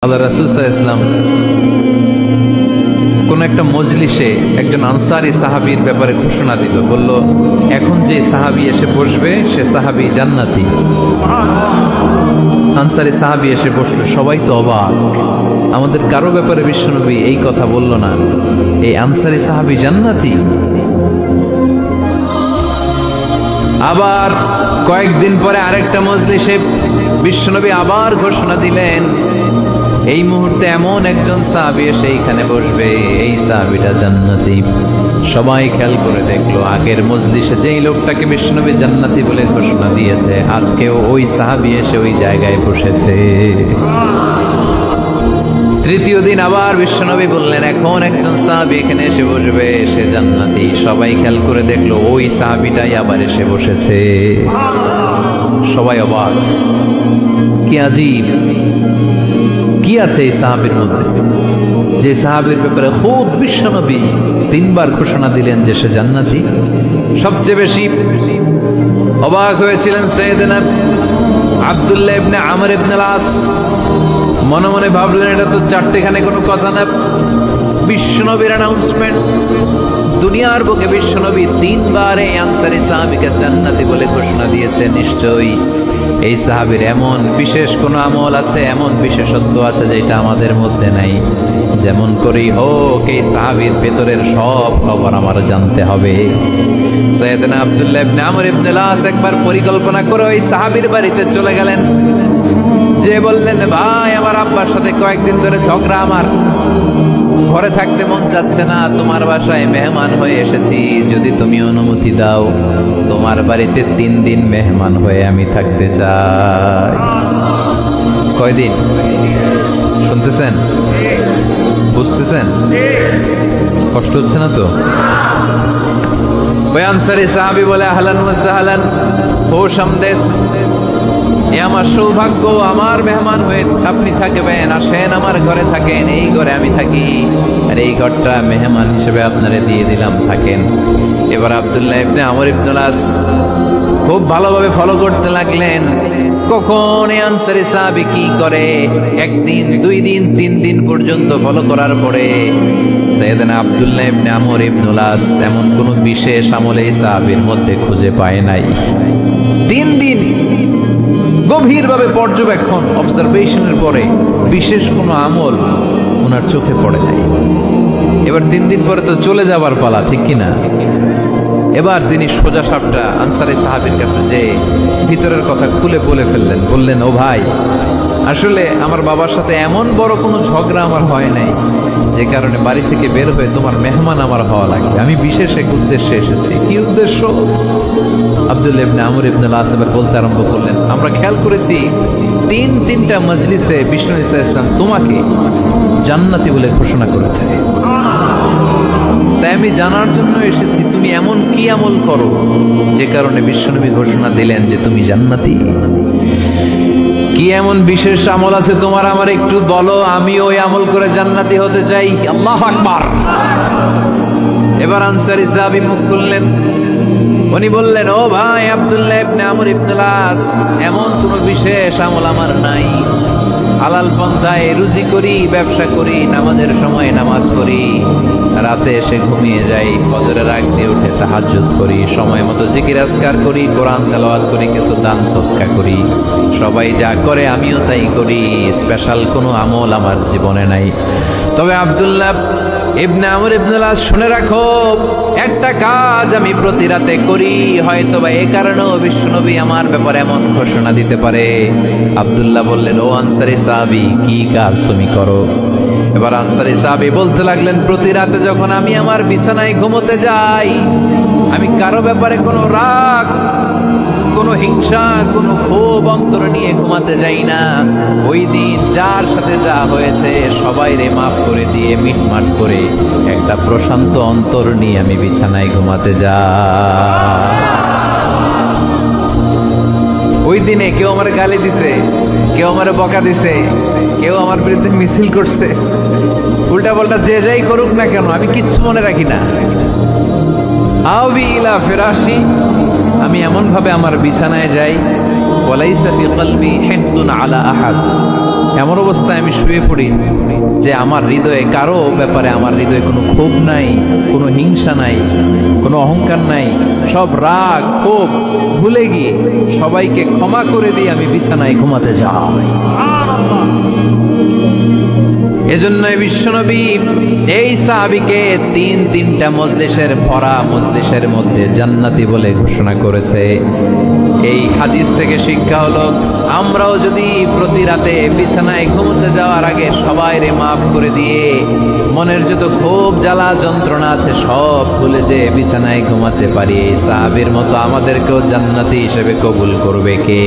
আল্লাহ রাসূল সাল্লাল্লাহু আলাইহি ওয়াসাল্লাম কোন একটা মজলিসে একজন আনসারী সাহাবীর ব্যাপারে ঘোষণা দিল, বলল এখন যে সাহাবী এসে বসবে সে সাহাবী জান্নাতি। আনসারী সাহাবী এসে বসলো, সবাই তো অবাক, আমাদের কারো ব্যাপারে বিশ্বনবী এই কথা বলল না, এই আনসারী সাহাবী জান্নাতি। আবার কয়েকদিন পরে আরেকটা মজলিসে বিশ্বনবী আবার ঘোষণা দিলেন, এই মুহূর্তে এমন একজন সাহাবী এসে এইখানে বসবে, এই সাহাবীটা জান্নাতি। সবাই খেয়াল করে দেখলো, আগের মজলিসে যেই লোকটাকে বিশ্বনবী জান্নাতি বলে ঘোষণা দিয়েছে, আজকেও ওই সাহাবী এসে ওই জায়গায় বসেছে। তৃতীয় দিন আবার বিশ্বনবী বললেন, এখন একজন সাহাবী এখানে এসে বসবে, সে জান্নাতি। সবাই খেয়াল করে দেখলো, ওই সাহাবীটাই আবার এসে বসেছে। সবাই অবাক, কি আজীব, কি আছে এই সাহাবীর মধ্যে, যে সাহাবীর ব্যাপারে খুব বিশ্বনবী তিনবার ঘোষণা দিলেন যে সে জান্নাতি। সবচেয়ে বেশি অবাক হয়েছিলেন সাইয়েদনা আব্দুল্লাহ ইবনে আমর ইবনে আস। মনে মনে ভাবলেন, এটা তো চারটেখানে কোনো কথা না, বিশ্বনবীর অ্যানাউন্সমেন্ট। দুনিয়ার বুকে বিশ্বনবী তিনবার এই আনসারী সাহাবীকে জান্নাতি বলে ঘোষণা দিয়েছে, নিশ্চয়ই এই সাহাবীর এমন বিশেষ কোন আমল আছে, এমন বিশেষত্ব আছে যেটা আমাদের মধ্যে নাই। যেমন করেই হোক এই সাহাবীর ভেতরের সব খবর আমার জানতে হবে। সাইয়েদনা আব্দুল্লাহ ইবনে আমর ইবনে আস একবার পরিকল্পনা করে ওই সাহাবীর বাড়িতে চলে গেলেন, যে বললেন, ভাই আমার আব্বার সাথে কয়েকদিন ধরে ঝগড়া, আমার ঘরে থাকতে মন চাচ্ছে না, তোমার বাসায় মেহমান হয়ে এসেছি, যদি তুমি অনুমতি দাও তোমার বাড়িতে 3 দিন মেহমান হয়ে আমি থাকতে চাই। কয়দিন? শুনতেছেন? বুঝতেছেন? কষ্ট হচ্ছে না তো? ওই আনসারী সাহাবী বলে, আহলান ওয়া সাহলান, খুশ আমদেদ, এ আমার সৌভাগ্য, আমার মেহমান হয়ে আপনি থাকবেন, আসেন আমার ঘরে থাকেন, এই ঘরে আমি থাকি, আর এই ঘরটা মেহমান হিসেবে আপনারে দিয়ে দিলাম, থাকেন। এবার আব্দুল্লাহ ইবনে আমর ইবনে আস খুব ভালোভাবে ফলো করতে লাগলেন, কখন এই আনসারী সাহাবী কি করে। 1 দিন 2 দিন 3 দিন পর্যন্ত ফলো করার পরে সাইয়েদনা আব্দুল্লাহ ইবনে আমর ইবনে আস এমন কোন বিশেষ আমল এই সাহাবীর মধ্যে খুঁজে পায় নাই। 3 দিন গভীরভাবে পর্যবেক্ষণ, অবজারভেশনের পরে বিশেষ কোনো আমল ওনার চোখে পড়ে যায়। এবার 3 দিন পরে তো চলে যাবার পালা, ঠিক কিনা? এবার তিনি সোজা সাপটা আনসারী সাহাবীর কাছে যে ভিতরের কথা খুলে বলে ফেললেন, বললেন, ও ভাই, আসলে আমার বাবার সাথে এমন বড় কোনো ঝগড়া আমার হয় নাই, যে কারণে বাড়ি থেকে বের হয়ে তোমার মেহমান আমার হওয়া লাগবে, আমি বিশেষ এক উদ্দেশ্যে এসেছি। কি উদ্দেশ্য? আব্দুল্লাহ ইবনে আমর ইবনে আস এবার বলতে আরম্ভ করলেন, আমরা খেয়াল করেছি 3টা মজলিসে বিষ্ণু ইসলাম তোমাকে জান্নাতি বলে ঘোষণা করেছে, তাই আমি জানার জন্য এসেছি তুমি এমন কি আমল করো যে কারণে বিশ্বনবী ঘোষণা দিলেন যে তুমি জান্নাতি। কি এমন বিশেষ আমল আছে তোমার, আমার একটু বলো, আমি ওই আমল করে জান্নাতি হতে চাই। আল্লাহু আকবার। এবার আনসারী সাহাবী মুখ খুললেন, উনি বললেন, ও ভাই আব্দুল্লাহ ইবনে আমর ইবনে আস, এমন কোন বিশেষ আমল আমার নাই, হালাল পন্থায় রুজি করি, ব্যবসা করি, নামাজের সময় নামাজ পড়ি, রাতে এসে ঘুমিয়ে যাই, ফজরের আগ দিয়ে উঠে তাহাজ্জুদ করি, সময় মতো জিকির আজকার করি, কোরআন তেলাওয়াত করি, কিছু দান সদকা করি, সবাই যা করে আমিও তাই করি, স্পেশাল কোনো আমল আমার জীবনে নাই। তবে আব্দুল্লাহ ইবনে আমর ইবনে আস, শুনে রাখো, একটা কাজ আমি প্রতি রাতে করি, হয়তো বা এই কারণেও বিশ্বনবী আমার ব্যাপারে এমন ঘোষণা দিতে পারে। আব্দুল্লাহ বললেন, ও আনসারী সাহাবী, কি কাজ তুমি করো? এবার আনসারী সাহাবী বলতে লাগলেন, প্রতি রাতে যখন আমি আমার বিছানায় ঘুমোতে যাই, আমি কারো ব্যাপারে কোনো রাগ, কোনো হিংসা, কোনো ক্ষোভ অন্তর নিয়ে ঘুমাতে যাই না। ওই দিন যার সাথে যা হয়েছে সবাই রে মাফ করে দিয়ে মিটমাট করে একটা প্রশান্ত অন্তর নিয়ে আমি বিছানায় ঘুমাতে যাই। ওই দিনে কেউ আমার গালি দিছে, কেউ আমার বকা দিছে, কেউ আমার বিরুদ্ধে মিছিল করছে, উল্টা পাল্টা যে যাই করুক না কেন, আমি কিচ্ছু মনে রাখি না। আবি ইলা ফিরাশি, আমি এমন ভাবে আমার বিছানায় যাই, ওয়ালাইসা ফি কলবি হিকদুন আলা আহাদ, এমন অবস্থায় আমি শুয়ে পড়ি যে আমার হৃদয়ে কারো ব্যাপারে আমার হৃদয়ে কোনো ক্ষোভ নাই, কোনো হিংসা নাই, কোনো অহংকার নাই, সব রাগ ক্ষোভ ভুলে গিয়ে সবাইকে ক্ষমা করে দিয়ে আমি বিছানায় ঘুমাতে যাই। এজন্যই বিশ্বনবী এই সাহাবীকে তিনটা মজলিসের ভরা মজলিসের মধ্যে জান্নাতি বলে ঘোষণা করেছে। এই হাদিস থেকে শিক্ষা হলো, আমরাও যদি প্রতি রাতে বিছানায় ঘুমোতে যাওয়ার আগে সবাইরে মাফ করে দিয়ে মনের যত ক্ষোভ জ্বালা যন্ত্রণা আছে সব ভুলে যে বিছানায় ঘুমাতে পারি, এই সাহাবীর মতো আমাদেরকেও জান্নাতি হিসেবে কবুল করবে কে?